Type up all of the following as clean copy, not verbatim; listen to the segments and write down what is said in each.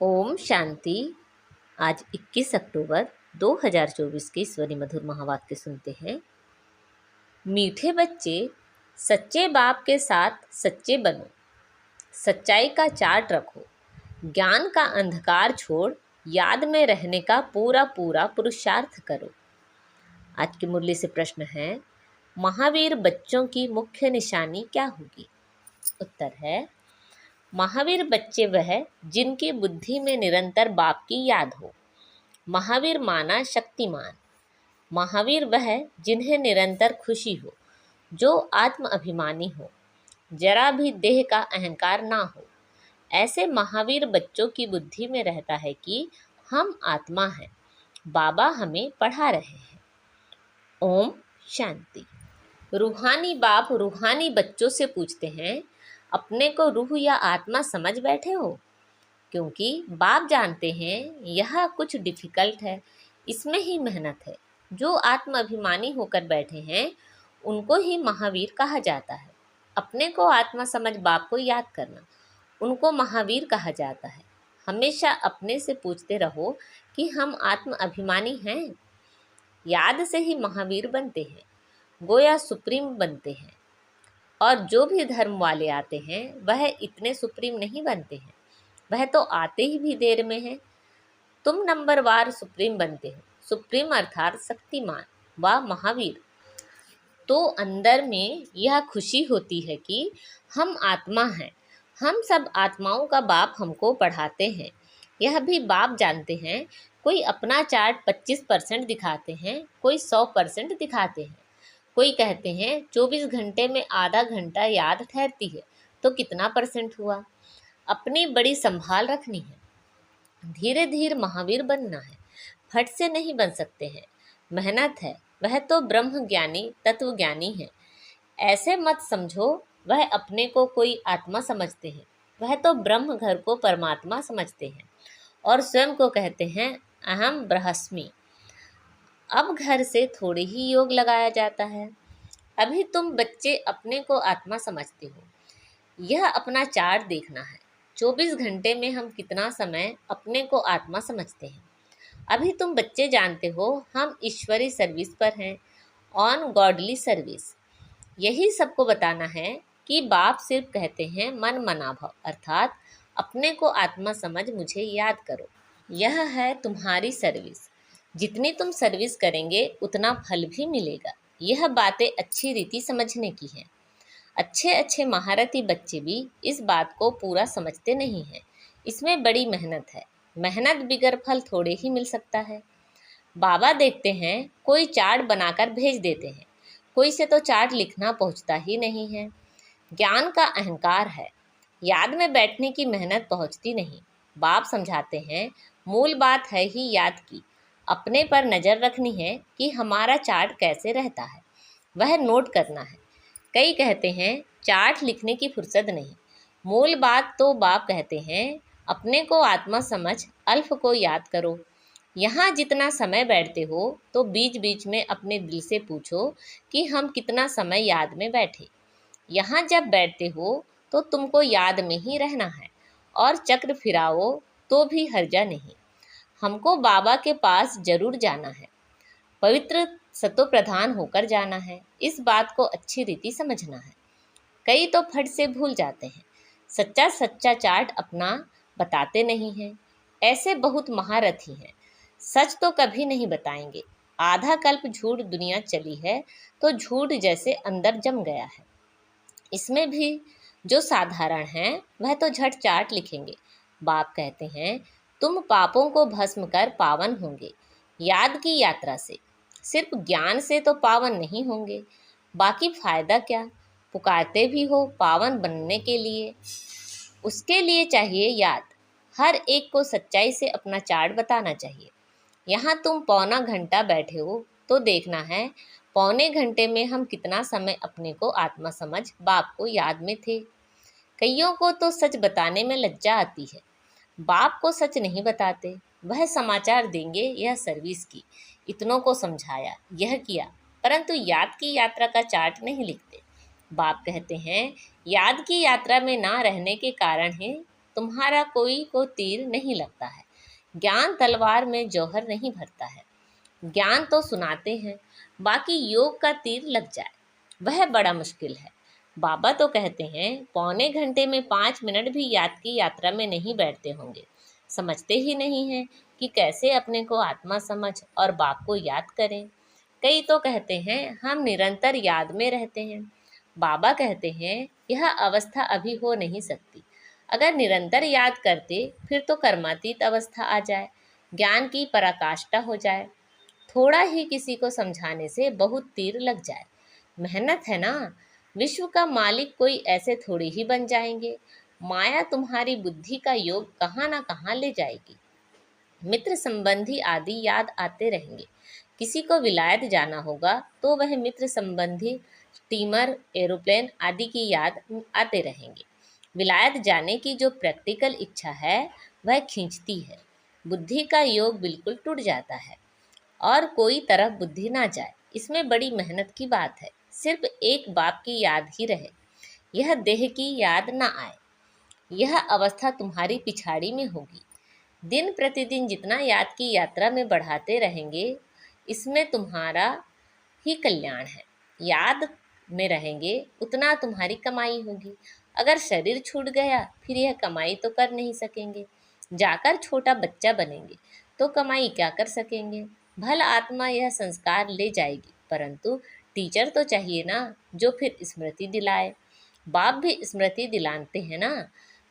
ओम शांति। आज 21 अक्टूबर 2024 के ईश्वरी मधुर महावाक्य सुनते हैं। मीठे बच्चे, सच्चे बाप के साथ सच्चे बनो, सच्चाई का चार्ट रखो, ज्ञान का अंधकार छोड़ याद में रहने का पूरा पूरा पुरुषार्थ करो। आज की मुरली से प्रश्न है, महावीर बच्चों की मुख्य निशानी क्या होगी? उत्तर है, महावीर बच्चे वह जिनकी बुद्धि में निरंतर बाप की याद हो। महावीर माना शक्तिमान। महावीर वह जिन्हें निरंतर खुशी हो, जो आत्म अभिमानी हो, जरा भी देह का अहंकार ना हो। ऐसे महावीर बच्चों की बुद्धि में रहता है कि हम आत्मा हैं, बाबा हमें पढ़ा रहे हैं। ओम शांति। रूहानी बाप रूहानी बच्चों से पूछते हैं, अपने को रूह या आत्मा समझ बैठे हो? क्योंकि बाप जानते हैं यह कुछ डिफ़िकल्ट है, इसमें ही मेहनत है। जो आत्म अभिमानी होकर बैठे हैं उनको ही महावीर कहा जाता है। अपने को आत्मा समझ बाप को याद करना, उनको महावीर कहा जाता है। हमेशा अपने से पूछते रहो कि हम आत्म अभिमानी हैं। याद से ही महावीर बनते हैं, गोया सुप्रीम बनते हैं। और जो भी धर्म वाले आते हैं वह इतने सुप्रीम नहीं बनते हैं, वह तो आते ही भी देर में है। तुम नंबरवार सुप्रीम बनते हो, सुप्रीम अर्थात शक्तिमान व महावीर। तो अंदर में यह खुशी होती है कि हम आत्मा हैं, हम सब आत्माओं का बाप हमको पढ़ाते हैं। यह भी बाप जानते हैं। कोई अपना चार्ट 25% दिखाते हैं, कोई 100% दिखाते हैं। कोई कहते हैं 24 घंटे में आधा घंटा याद ठहरती है, तो कितना परसेंट हुआ? अपनी बड़ी संभाल रखनी है। धीरे धीरे महावीर बनना है, फट से नहीं बन सकते हैं, मेहनत है। वह तो ब्रह्म ज्ञानी तत्व ज्ञानी है। ऐसे मत समझो वह अपने को कोई आत्मा समझते हैं, वह तो ब्रह्म घर को परमात्मा समझते हैं और स्वयं को कहते हैं अहम ब्रह्मस्मि। अब घर से थोड़े ही योग लगाया जाता है। अभी तुम बच्चे अपने को आत्मा समझते हो। यह अपना चार्ट देखना है, 24 घंटे में हम कितना समय अपने को आत्मा समझते हैं। अभी तुम बच्चे जानते हो हम ईश्वरी सर्विस पर हैं, ऑन गॉडली सर्विस। यही सबको बताना है कि बाप सिर्फ कहते हैं मन मना भव, अर्थात अपने को आत्मा समझ मुझे याद करो। यह है तुम्हारी सर्विस। जितनी तुम सर्विस करेंगे उतना फल भी मिलेगा। यह बातें अच्छी रीति समझने की हैं। अच्छे अच्छे महारथी बच्चे भी इस बात को पूरा समझते नहीं हैं। इसमें बड़ी मेहनत है, मेहनत बिगर फल थोड़े ही मिल सकता है। बाबा देखते हैं कोई चार्ट बनाकर भेज देते हैं, कोई से तो चार्ट लिखना पहुंचता ही नहीं है। ज्ञान का अहंकार है, याद में बैठने की मेहनत पहुंचती नहीं। बाप समझाते हैं मूल बात है ही याद की। अपने पर नज़र रखनी है कि हमारा चार्ट कैसे रहता है, वह नोट करना है। कई कहते हैं चार्ट लिखने की फुर्सत नहीं। मूल बात तो बाप कहते हैं अपने को आत्मा समझ अल्फ को याद करो। यहाँ जितना समय बैठते हो तो बीच बीच में अपने दिल से पूछो कि हम कितना समय याद में बैठे। यहाँ जब बैठते हो तो तुमको याद में ही रहना है, और चक्र फिराओ तो भी हर्जा नहीं। हमको बाबा के पास जरूर जाना है, पवित्र सतो प्रधान होकर जाना है। इस बात को अच्छी रीति समझना है। कई तो फट से भूल जाते हैं, सच्चा सच्चा चार्ट अपना बताते नहीं हैं। ऐसे बहुत महारथी हैं, सच तो कभी नहीं बताएंगे। आधा कल्प झूठ दुनिया चली है तो झूठ जैसे अंदर जम गया है। इसमें भी जो साधारण हैं वह तो झट चार्ट लिखेंगे। बाप कहते हैं तुम पापों को भस्म कर पावन होंगे याद की यात्रा से। सिर्फ ज्ञान से तो पावन नहीं होंगे, बाकी फ़ायदा क्या? पुकारते भी हो पावन बनने के लिए, उसके लिए चाहिए याद। हर एक को सच्चाई से अपना चार्ट बताना चाहिए। यहाँ तुम पौना घंटा बैठे हो तो देखना है पौने घंटे में हम कितना समय अपने को आत्मा समझ बाप को याद में थे। कईयों को तो सच बताने में लज्जा आती है, बाप को सच नहीं बताते। वह समाचार देंगे यह सर्विस की, इतनों को समझाया, यह किया, परंतु याद की यात्रा का चार्ट नहीं लिखते। बाप कहते हैं याद की यात्रा में ना रहने के कारण है तुम्हारा कोई को तीर नहीं लगता है। ज्ञान तलवार में जौहर नहीं भरता है। ज्ञान तो सुनाते हैं, बाकी योग का तीर लग जाए वह बड़ा मुश्किल है। बाबा तो कहते हैं पौने घंटे में 5 मिनट भी याद की यात्रा में नहीं बैठते होंगे। समझते ही नहीं हैं कि कैसे अपने को आत्मा समझ और बाप को याद करें। कई तो कहते हैं हम निरंतर याद में रहते हैं। बाबा कहते हैं यह अवस्था अभी हो नहीं सकती। अगर निरंतर याद करते फिर तो कर्मातीत अवस्था आ जाए, ज्ञान की पराकाष्ठा हो जाए। थोड़ा ही किसी को समझाने से बहुत तीर लग जाए। मेहनत है ना। विश्व का मालिक कोई ऐसे थोड़ी ही बन जाएंगे। माया तुम्हारी बुद्धि का योग कहाँ ना कहाँ ले जाएगी। मित्र संबंधी आदि याद आते रहेंगे। किसी को विलायत जाना होगा तो वह मित्र संबंधी स्टीमर, एरोप्लेन आदि की याद आते रहेंगे। विलायत जाने की जो प्रैक्टिकल इच्छा है वह खींचती है। बुद्धि का योग बिल्कुल टूट जाता है और कोई तरफ बुद्धि ना जाए। इसमें बड़ी मेहनत की बात है। सिर्फ एक बाप की याद ही रहे, यह देह की याद ना आए। यह अवस्था तुम्हारी पिछाड़ी में होगी। दिन प्रतिदिन जितना याद की यात्रा में बढ़ाते रहेंगे, इसमें तुम्हारा ही कल्याण है। याद में रहेंगे उतना तुम्हारी कमाई होगी। अगर शरीर छूट गया फिर यह कमाई तो कर नहीं सकेंगे। जाकर छोटा बच्चा बनेंगे तो कमाई क्या कर सकेंगे। भल आत्मा यह संस्कार ले जाएगी, परंतु टीचर तो चाहिए ना जो फिर स्मृति दिलाए। बाप भी स्मृति दिलाते हैं ना।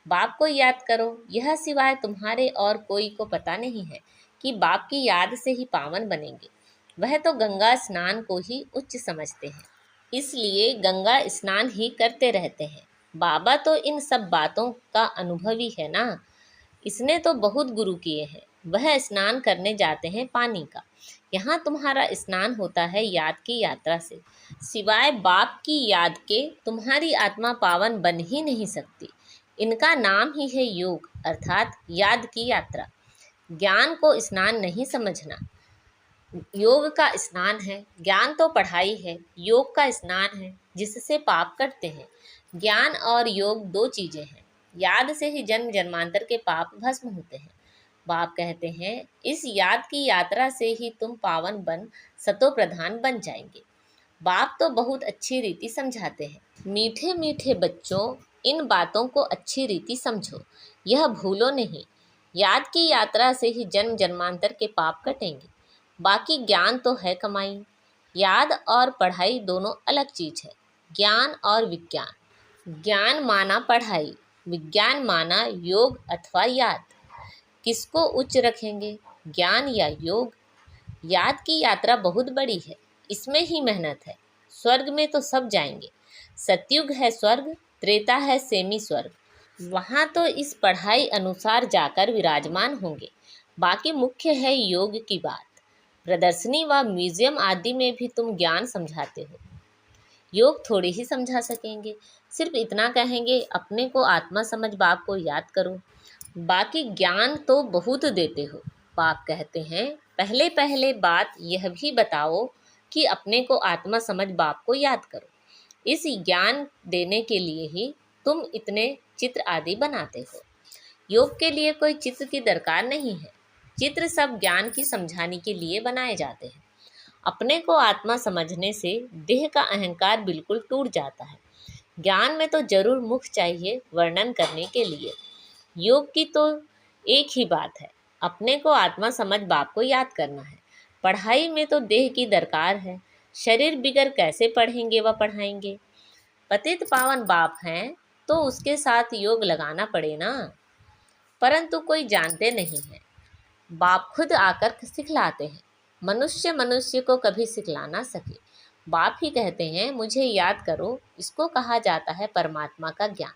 बाप को याद करो, यह सिवाय तुम्हारे और कोई को पता नहीं है कि बाप की याद से ही पावन बनेंगे। वह तो गंगा स्नान को ही उच्च समझते हैं, इसलिए गंगा स्नान ही करते रहते हैं। बाबा तो इन सब बातों का अनुभवी है ना। इसने तो बहुत गुरु किए हैं। वह स्नान करने जाते हैं पानी का। यहाँ तुम्हारा स्नान होता है याद की यात्रा से। सिवाय बाप की याद के तुम्हारी आत्मा पावन बन ही नहीं सकती। इनका नाम ही है योग, अर्थात याद की यात्रा। ज्ञान को स्नान नहीं समझना। योग का स्नान है। ज्ञान तो पढ़ाई है, योग का स्नान है जिससे पाप कटते हैं। ज्ञान और योग दो चीजें हैं। याद से ही जन्म जन्मांतर के पाप भस्म होते हैं। बाप कहते हैं इस याद की यात्रा से ही तुम पावन बन सतो प्रधान बन जाएंगे। बाप तो बहुत अच्छी रीति समझाते हैं। मीठे मीठे बच्चों, इन बातों को अच्छी रीति समझो, यह भूलो नहीं। याद की यात्रा से ही जन्म जन्मांतर के पाप कटेंगे। बाकी ज्ञान तो है कमाई। याद और पढ़ाई दोनों अलग चीज है। ज्ञान और विज्ञान। ज्ञान माना पढ़ाई, विज्ञान माना योग अथवा याद। किसको उच्च रखेंगे, ज्ञान या योग। याद की यात्रा बहुत बड़ी है, इसमें ही मेहनत है। स्वर्ग में तो सब जाएंगे। सतयुग है स्वर्ग, त्रेता है सेमी स्वर्ग। वहाँ तो इस पढ़ाई अनुसार जाकर विराजमान होंगे। बाकी मुख्य है योग की बात। प्रदर्शनी व म्यूजियम आदि में भी तुम ज्ञान समझाते हो, योग थोड़ी ही समझा सकेंगे। सिर्फ इतना कहेंगे अपने को आत्मा समझ बाप को याद करो। बाकी ज्ञान तो बहुत देते हो। बाप कहते हैं पहले पहले बात यह भी बताओ कि अपने को आत्मा समझ बाप को याद करो। इस ज्ञान देने के लिए ही तुम इतने चित्र आदि बनाते हो। योग के लिए कोई चित्र की दरकार नहीं है। चित्र सब ज्ञान की समझाने के लिए बनाए जाते हैं। अपने को आत्मा समझने से देह का अहंकार बिल्कुल टूट जाता है। ज्ञान में तो जरूर मुख चाहिए वर्णन करने के लिए। योग की तो एक ही बात है, अपने को आत्मा समझ बाप को याद करना है। पढ़ाई में तो देह की दरकार है। शरीर बिगर कैसे पढ़ेंगे व पढ़ाएंगे। पतित पावन बाप हैं तो उसके साथ योग लगाना पड़े ना, परंतु कोई जानते नहीं है। बाप खुद आकर सिखलाते हैं। मनुष्य मनुष्य को कभी सिखला ना सके। बाप ही कहते हैं मुझे याद करो। इसको कहा जाता है परमात्मा का ज्ञान।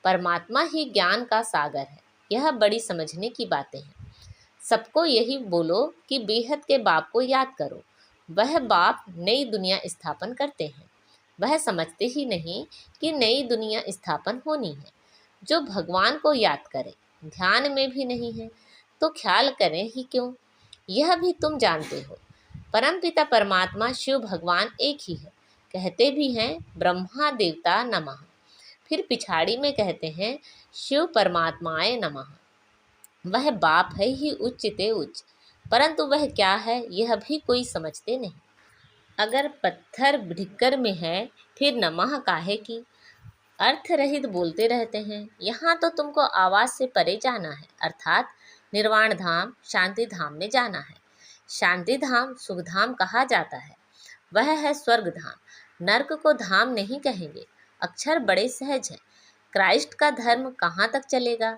परमात्मा ही ज्ञान का सागर है। यह बड़ी समझने की बातें हैं। सबको यही बोलो कि बेहद के बाप को याद करो। वह बाप नई दुनिया स्थापन करते हैं। वह समझते ही नहीं कि नई दुनिया स्थापन होनी है। जो भगवान को याद करे, ध्यान में भी नहीं है तो ख्याल करें ही क्यों। यह भी तुम जानते हो। परमपिता परमात्मा शिव भगवान एक ही है। कहते भी हैं ब्रह्मा देवता नमः। फिर पिछाड़ी में कहते हैं शिव परमात्माय नमः। वह बाप है ही उच्च ते उच्च, परंतु वह क्या है यह भी कोई समझते नहीं। अगर पत्थर ढिक्कर में है फिर नमः काहे की, अर्थ रहित बोलते रहते हैं। यहाँ तो तुमको आवाज से परे जाना है, अर्थात निर्वाण धाम शांति धाम में जाना है। शांति धाम सुख धाम कहा जाता है, वह है स्वर्ग धाम। नर्क को धाम नहीं कहेंगे, अक्षर बड़े सहज हैं। क्राइस्ट का धर्म कहाँ तक चलेगा,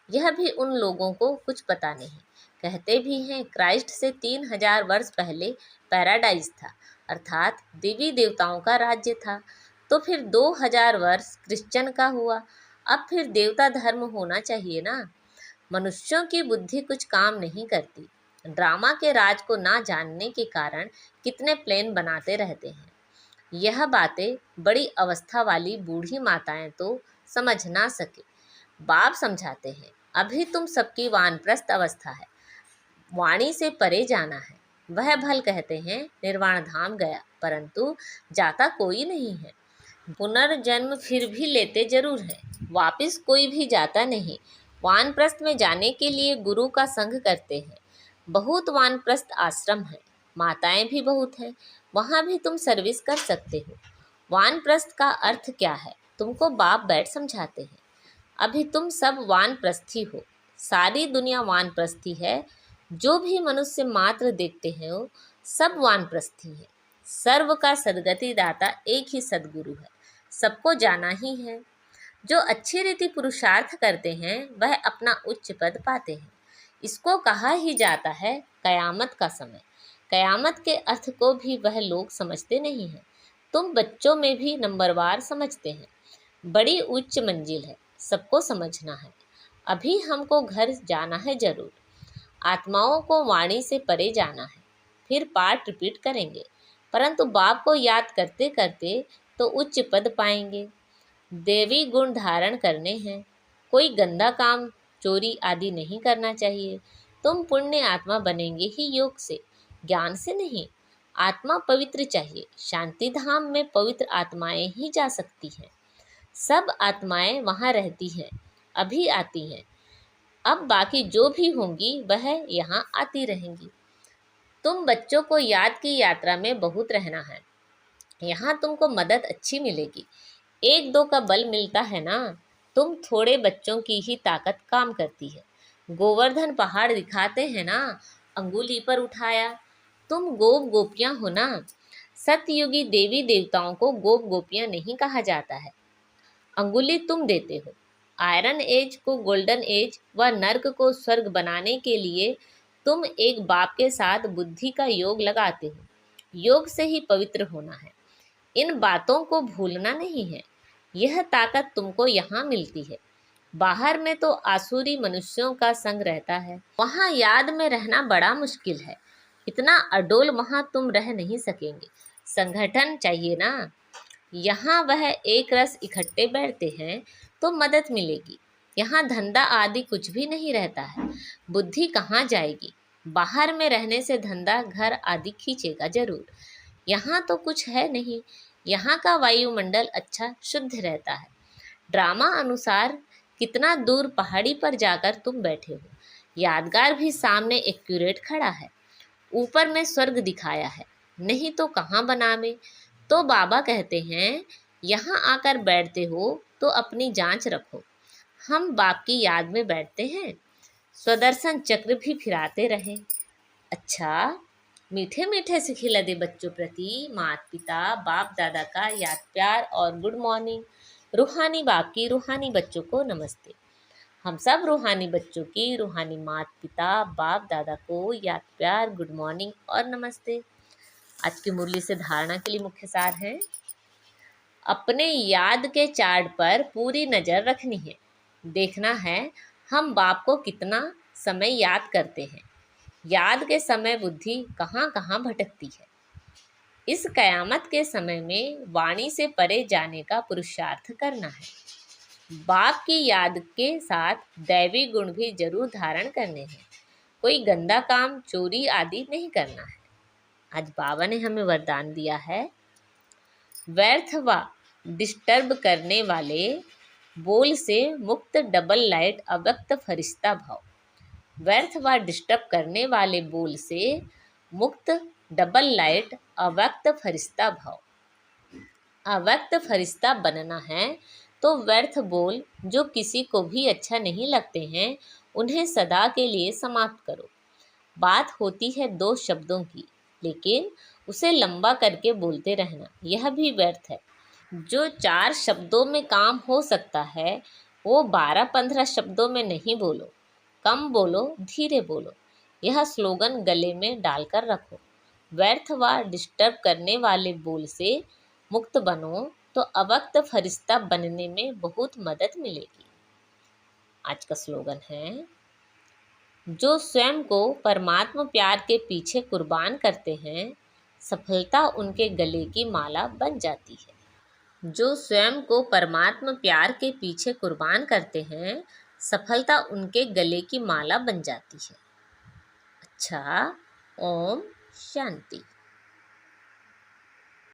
यह भी उन लोगों को कुछ पता नहीं। कहते भी हैं क्राइस्ट से 3000 वर्ष पहले पैराडाइज था, अर्थात देवी देवताओं का राज्य था। तो फिर 2000 वर्ष क्रिश्चियन का हुआ, अब फिर देवता धर्म होना चाहिए ना। मनुष्यों की बुद्धि कुछ काम नहीं करती। ड्रामा के राज को ना जानने के कारण कितने प्लेन बनाते रहते हैं। यह बातें बड़ी अवस्था वाली बूढ़ी माताएं तो समझ ना सके। बाप समझाते हैं अभी तुम सबकी वानप्रस्थ अवस्था है, वाणी से परे जाना है। वह भल कहते हैं निर्वाण धाम गया, परंतु जाता कोई नहीं है। पुनर्जन्म फिर भी लेते जरूर है, वापिस कोई भी जाता नहीं। वानप्रस्थ में जाने के लिए गुरु का संग करते हैं। बहुत वानप्रस्थ आश्रम है, माताएं भी बहुत हैं, वहाँ भी तुम सर्विस कर सकते हो। वानप्रस्थ का अर्थ क्या है तुमको बाप बैठ समझाते हैं। अभी तुम सब वानप्रस्थी हो, सारी दुनिया वानप्रस्थी है। जो भी मनुष्य मात्र देखते हैं वो सब वानप्रस्थी है। सर्व का सद्गति दाता एक ही सद्गुरु है, सबको जाना ही है। जो अच्छी रीति पुरुषार्थ करते हैं वह अपना उच्च पद पाते हैं। इसको कहा ही जाता है कयामत का समय। कयामत के अर्थ को भी वह लोग समझते नहीं हैं। तुम बच्चों में भी नंबरवार समझते हैं। बड़ी उच्च मंजिल है, सबको समझना है। अभी हमको घर जाना है जरूर। आत्माओं को वाणी से परे जाना है, फिर पाठ रिपीट करेंगे, परंतु बाप को याद करते करते तो उच्च पद पाएंगे। देवी गुण धारण करने हैं, कोई गंदा काम चोरी आदि नहीं करना चाहिए। तुम पुण्य आत्मा बनेंगे ही योग से, ज्ञान से नहीं। आत्मा पवित्र चाहिए, शांति धाम में पवित्र आत्माएं ही जा सकती हैं। सब आत्माएं वहाँ रहती हैं, अभी आती हैं, अब बाकी जो भी होंगी वह यहाँ आती रहेंगी। तुम बच्चों को याद की यात्रा में बहुत रहना है, यहाँ तुमको मदद अच्छी मिलेगी। एक दो का बल मिलता है ना, तुम थोड़े बच्चों की ही ताकत काम करती है। गोवर्धन पहाड़ दिखाते हैं ना, अंगुली पर उठाया। तुम गोप गोपियाँ हो ना। सतयुगी देवी देवताओं को गोप गोपियाँ नहीं कहा जाता है, अंगुली तुम देते हो। आयरन एज को गोल्डन एज व नर्क को स्वर्ग बनाने के लिए तुम एक बाप के साथ बुद्धि का योग लगाते हो। योग से ही पवित्र होना है, इन बातों को भूलना नहीं है। यह ताकत तुमको यहाँ मिलती है। बाहर में तो आसुरी मनुष्यों का संग रहता है, वहाँ याद में रहना बड़ा मुश्किल है। इतना अडोल वहाँ तुम रह नहीं सकेंगे, संगठन चाहिए ना। यहाँ वह एक रस इकट्ठे बैठते हैं तो मदद मिलेगी। यहाँ धंधा आदि कुछ भी नहीं रहता है, बुद्धि कहाँ जाएगी। बाहर में रहने से धंधा घर आदि खींचेगा जरूर, यहाँ तो कुछ है नहीं। यहाँ का वायुमंडल अच्छा शुद्ध रहता है। ड्रामा अनुसार कितना दूर पहाड़ी पर जाकर तुम बैठे हो, यादगार भी सामने एक्यूरेट खड़ा है। ऊपर में स्वर्ग दिखाया है, नहीं तो कहाँ बनावे। तो बाबा कहते हैं यहाँ आकर बैठते हो तो अपनी जांच रखो। हम बाप की याद में बैठते हैं, स्वदर्शन चक्र भी फिराते रहें। अच्छा, मीठे मीठे से खिला दे बच्चों प्रति माता पिता बाप दादा का याद प्यार और गुड मॉर्निंग। रूहानी बाप की रूहानी बच्चों को नमस्ते। हम सब रूहानी बच्चों की रूहानी माता पिता बाप दादा को याद प्यार गुड मॉर्निंग और नमस्ते। आज की मुरली से धारणा के लिए मुख्य सार है, अपने याद के चार्ट पर पूरी नज़र रखनी है। देखना है हम बाप को कितना समय याद करते हैं। याद के समय बुद्धि कहाँ कहाँ भटकती है। इस कयामत के समय में वाणी से परे जाने का पुरुषार्थ करना है। बाप की याद के साथ दैवी गुण भी जरूर धारण करने हैं। कोई गंदा काम चोरी आदि नहीं करना है। आज बाबा ने हमें वरदान दिया है, व्यर्थ व डिस्टर्ब करने वाले बोल से मुक्त डबल लाइट अव्यक्त फरिश्ता भाव। व्यर्थ व डिस्टर्ब करने वाले बोल से मुक्त डबल लाइट अव्यक्त फरिश्ता भाव। अव्यक्त फरिश्ता बनना है तो व्यर्थ बोल जो किसी को भी अच्छा नहीं लगते हैं उन्हें सदा के लिए समाप्त करो। बात होती है दो शब्दों की, लेकिन उसे लंबा करके बोलते रहना यह भी व्यर्थ है। जो 4 शब्दों में काम हो सकता है वो 12-15 शब्दों में नहीं बोलो। कम बोलो, धीरे बोलो। यह स्लोगन गले में डालकर रखो। व्यर्थ व डिस्टर्ब करने वाले बोल से मुक्त बनो तो अव्यक्त फरिश्ता बनने में बहुत मदद मिलेगी। आज का स्लोगन है, जो स्वयं को परमात्मा प्यार के पीछे कुर्बान करते हैं सफलता उनके गले की माला बन जाती है। जो स्वयं को परमात्मा प्यार के पीछे कुर्बान करते हैं सफलता उनके गले की माला बन जाती है। अच्छा, ओम शांति।